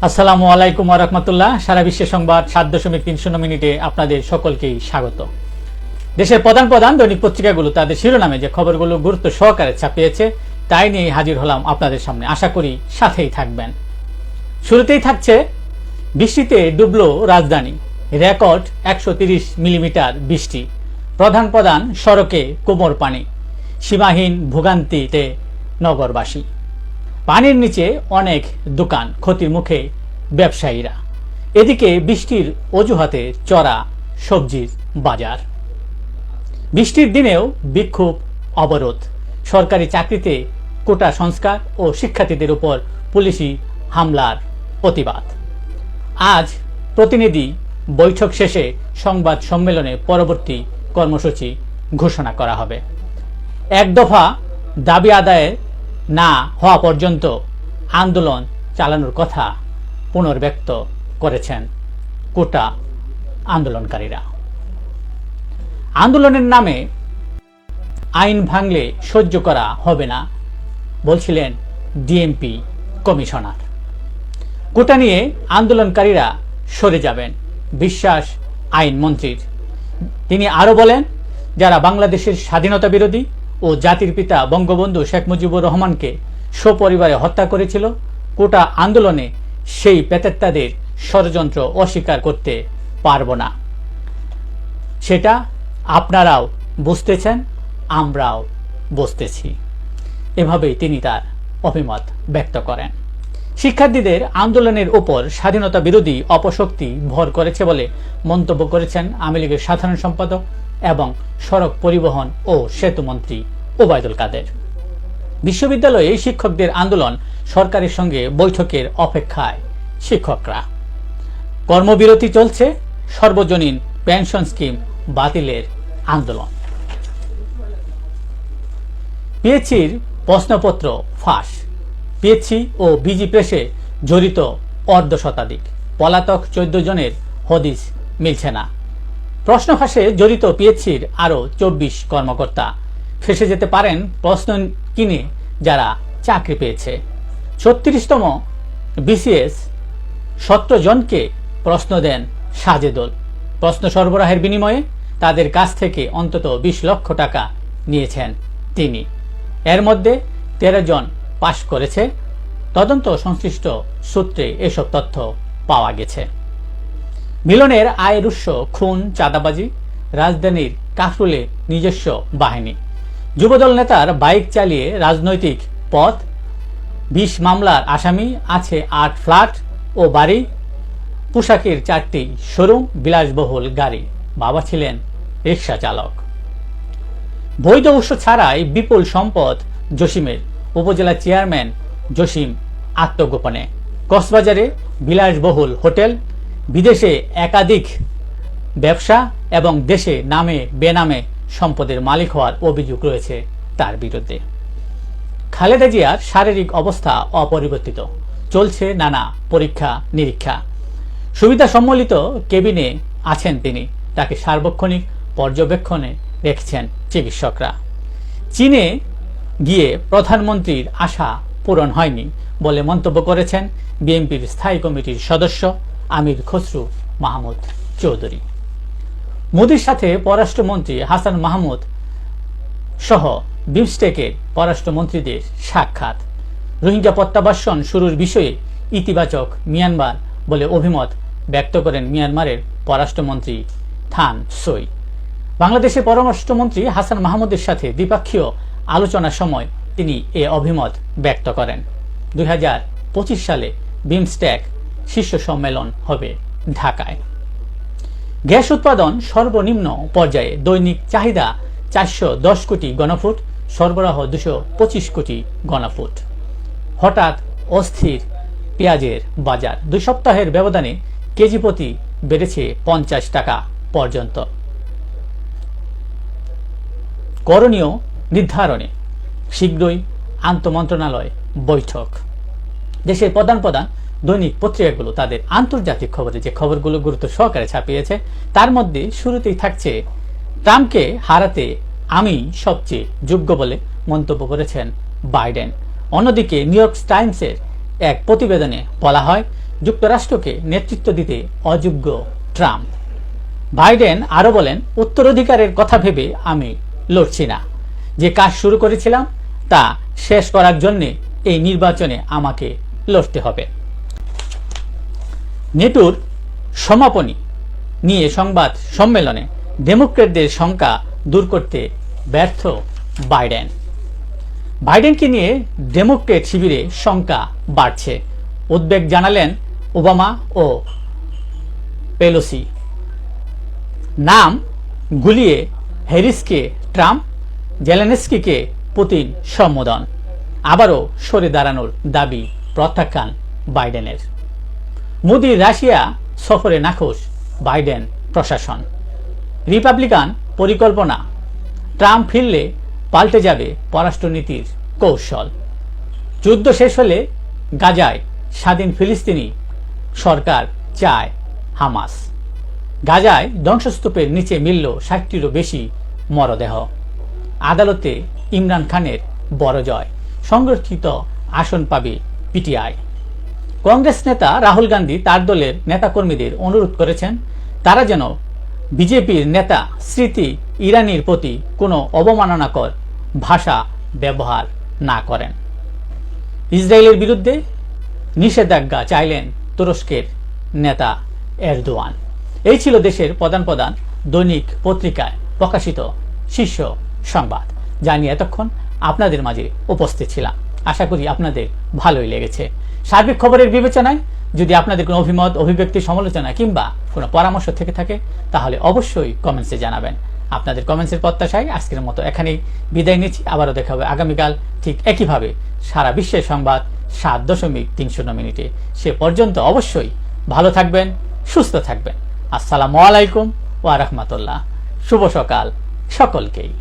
আসসালামু আলাইকুম ওয়া রাহমাতুল্লাহ। সারা বিশ্বের সংবাদ 7.30 মিনিটে আপনাদের সকলকেই স্বাগত। দেশের প্রধান প্রধান দৈনিক পত্রিকাগুলো তাদের শিরোনামে যে খবরগুলো গুরুত্ব সহকারে ছাপিয়েছে তাই নিয়ে হাজির হলাম আপনাদের সামনে। আশা করি সাথেই থাকবেন। শুরুতেই থাকছে বৃষ্টিতে ডুবলো রাজধানী, রেকর্ড 130 মিলিমিটার বৃষ্টি, প্রধান প্রধান সড়কে কোমর পানি, সীমাহীন ভোগান্তিতে নগরবাসী, পানির নিচে অনেক দোকান, ক্ষতির মুখে ব্যবসায়ীরা। এদিকে বৃষ্টির অজুহাতে চড়া সবজির বাজার। বৃষ্টির দিনেও বিক্ষোভ, অবরোধ, সরকারি চাকরিতে কোটা সংস্কার ও শিক্ষার্থীদের উপর পুলিশি হামলার প্রতিবাদ। আজ প্রতিনিধি বৈঠক শেষে সংবাদ সম্মেলনে পরবর্তী কর্মসূচি ঘোষণা করা হবে। এক দফা দাবি আদায়ে না হওয়া পর্যন্ত আন্দোলন চালানোর কথা পুনর্ব্যক্ত করেছেন কোটা আন্দোলনকারীরা। আন্দোলনের নামে আইন ভাঙলে সহ্য করা হবে না বলছিলেন ডিএমপি কমিশনার। কোটা নিয়ে আন্দোলনকারীরা সরে যাবেন বিশ্বাস আইনমন্ত্রীর। তিনি আরও বলেন, যারা বাংলাদেশের স্বাধীনতা বিরোধী ও জাতির পিতা বঙ্গবন্ধু শেখ মুজিবুর রহমানকে সপরিবারে হত্যা করেছিল, কোটা আন্দোলনে সেই পেতেত্তাদের ষড়যন্ত্র অস্বীকার করতে পারব না। সেটা আপনারাও বুঝতেছেন, আমরাও বুঝতেছি। এভাবেই তিনি তার অভিমত ব্যক্ত করেন। শিক্ষার্থীদের আন্দোলনের উপর স্বাধীনতা বিরোধী অপশক্তি ভর করেছে বলে মন্তব্য করেছেন আওয়ামী লীগের সাধারণ সম্পাদক এবং সড়ক পরিবহন ও সেতু মন্ত্রী ওবায়দুল কাদের। বিশ্ববিদ্যালয়ে শিক্ষকদের আন্দোলন, সরকারের সঙ্গে বৈঠকের অপেক্ষায় শিক্ষকরা। কর্মবিরতি চলছে, সর্বজনীন পেনশন স্কিম বাতিলের আন্দোলন। পিএইচসির প্রশ্নপত্র ফাঁস, পিএইচসি ও বিজি প্রেসে জড়িত অর্ধশতাধিক, পলাতক 14 জনের হদিস মিলছে না। প্রশ্ন ফাঁসে জড়িত পিএইচসির আরও 24 কর্মকর্তা। ফেসে যেতে পারেন প্রশ্ন কিনে যারা চাকরি পেয়েছে। 36তম বিসিএস 17 জনকে প্রশ্ন দেন সাজেদুল। প্রশ্ন সরবরাহের বিনিময়ে তাদের কাছ থেকে অন্তত 20 লক্ষ টাকা নিয়েছেন তিনি। এর মধ্যে 13 জন পাশ করেছে। তদন্ত সংশ্লিষ্ট সূত্রে এসব তথ্য পাওয়া গেছে। মিলনের আয়ের উৎস খুন, চাঁদাবাজি, রাজধানীর কাফরুলে নিজস্ব বাহিনী, যুবদল নেতার বাইক চালিয়ে রাজনৈতিক পথ, 20 মামলার আসামি, আছে 8 ফ্ল্যাট ও বাড়ি, পোশাকের 4টি শোরুম, বিলাসবহুল গাড়ি, বাবা ছিলেন রিক্সা চালক। বৈধ উৎস ছাড়াই বিপুল সম্পদ জসিমের, উপজেলা চেয়ারম্যান জসিম আত্মগোপনে। কক্সবাজারে বিলাসবহুল হোটেল, বিদেশে একাধিক ব্যবসা এবং দেশে নামে বেনামে সম্পদের মালিক হওয়ার অভিযোগ রয়েছে তার বিরুদ্ধে। খালেদা জিয়ার শারীরিক অবস্থা অপরিবর্তিত, চলছে নানা পরীক্ষা নিরীক্ষা। সুবিধা সম্মিলিত কেবিনে আছেন তিনি, তাকে সার্বক্ষণিক পর্যবেক্ষণে রেখেছেন চিকিৎসকরা। চীনে গিয়ে প্রধানমন্ত্রীর আশা পূরণ হয়নি বলে মন্তব্য করেছেন বিএনপির স্থায়ী কমিটির সদস্য আমির খসরু মাহমুদ চৌধুরী। মোদির সাথে পররাষ্ট্রমন্ত্রী হাসান মাহমুদ সহ বিমস্টেকের পররাষ্ট্রমন্ত্রীদের সাক্ষাৎ। রোহিঙ্গা প্রত্যাবাসন শুরুর বিষয়ে ইতিবাচক মিয়ানমার বলে অভিমত ব্যক্ত করেন মিয়ানমারের পররাষ্ট্রমন্ত্রী থান সই। বাংলাদেশের পররাষ্ট্রমন্ত্রী হাসান মাহমুদের সাথে দ্বিপাক্ষীয় আলোচনার সময় তিনি এ অভিমত ব্যক্ত করেন। 2025 সালে বিমস্টেক শীর্ষ সম্মেলন হবে ঢাকায়। গ্যাস উৎপাদন সর্বনিম্ন পর্যায়ে, দৈনিক চাহিদা 410 কোটি ঘনফুট, সরবরাহ 225 কোটি ঘনফুট। হঠাৎ অস্থির পেঁয়াজের বাজার, 2 সপ্তাহের ব্যবধানে কেজি প্রতি বেড়েছে 50 টাকা পর্যন্ত। করণীয় নির্ধারণে শীঘ্রই আন্তঃমন্ত্রণালয় বৈঠক। দেশের প্রধান প্রধান দৈনিক পত্রিকাগুলো তাদের আন্তর্জাতিক খবরে যে খবরগুলো গুরুত্ব সহকারে ছাপিয়েছে তার মধ্যে শুরুতেই থাকছে, ট্রাম্পকে হারাতে আমি সবচেয়ে যোগ্য বলে মন্তব্য করেছেন বাইডেন। অন্যদিকে নিউ ইয়র্ক টাইমসের এক প্রতিবেদনে বলা হয়, যুক্তরাষ্ট্রকে নেতৃত্ব দিতে অযোগ্য ট্রাম্প। বাইডেন আরও বলেন, উত্তরাধিকারের কথা ভেবে আমি লড়ছি না। যে কাজ শুরু করেছিলাম তা শেষ করার জন্যে এই নির্বাচনে আমাকে লড়তে হবে। নেটোর সমাপনী নিয়ে সংবাদ সম্মেলনে ডেমোক্র্যাটদের শঙ্কা দূর করতে ব্যর্থ বাইডেন। বাইডেনকে নিয়ে ডেমোক্রেট শিবিরে শঙ্কা বাড়ছে। উদ্বেগ জানালেন ওবামা ও পেলোসি। নাম গুলিয়ে হ্যারিসকে ট্রাম্প, জেলেনস্কিকে পুতিন সম্বোধন। আবারও সরে দাঁড়ানোর দাবি প্রত্যাখ্যান বাইডেনের। মোদির রাশিয়া সফরে নাখোশ বাইডেন প্রশাসন। রিপাবলিকান পরিকল্পনা, ট্রাম্প ফিরলে পাল্টে যাবে পররাষ্ট্রনীতির কৌশল। যুদ্ধ শেষ হলে গাজায় স্বাধীন ফিলিস্তিনি সরকার চায় হামাস। গাজায় ধ্বংসস্তূপের নিচে মিলল 60টিরও বেশি মরদেহ। আদালতে ইমরান খানের বড় জয়, সংরক্ষিত আসন পাবে পিটিআই। কংগ্রেস নেতা রাহুল গান্ধী তার দলের নেতাকর্মীদের অনুরোধ করেছেন তারা যেন বিজেপির নেতা স্মৃতি ইরানির প্রতি কোনো অবমাননাকর ভাষা ব্যবহার না করেন। ইসরায়েলের বিরুদ্ধে নিষেধাজ্ঞা চাইলেন তুরস্কের নেতা এরদোয়ান। এই ছিল দেশের প্রধান প্রধান দৈনিক পত্রিকায় প্রকাশিত শীর্ষ সংবাদ, যা নিয়ে এতক্ষণ আপনাদের মাঝে উপস্থিত ছিলাম। আশা করি আপনাদের ভালোই লেগেছে। সার্বিক খবরের বিবেচনায় যদি আপনাদের কোনো অভিমত, অভিব্যক্তি, সমালোচনা কিংবা কোনো পরামর্শ থেকে থাকে তাহলে অবশ্যই কমেন্টসে জানাবেন। আপনাদের কমেন্টসের প্রত্যাশায় আজকের মতো এখানেই বিদায় নিচ্ছি। আবারও দেখা হবে আগামীকাল ঠিক একইভাবে সারা বিশ্বের সংবাদ 7.30 মিনিটে। সে পর্যন্ত অবশ্যই ভালো থাকবেন, সুস্থ থাকবেন। আসসালামু আলাইকুম ওয়া রাহমাতুল্লাহ। শুভ সকাল সকলকেই।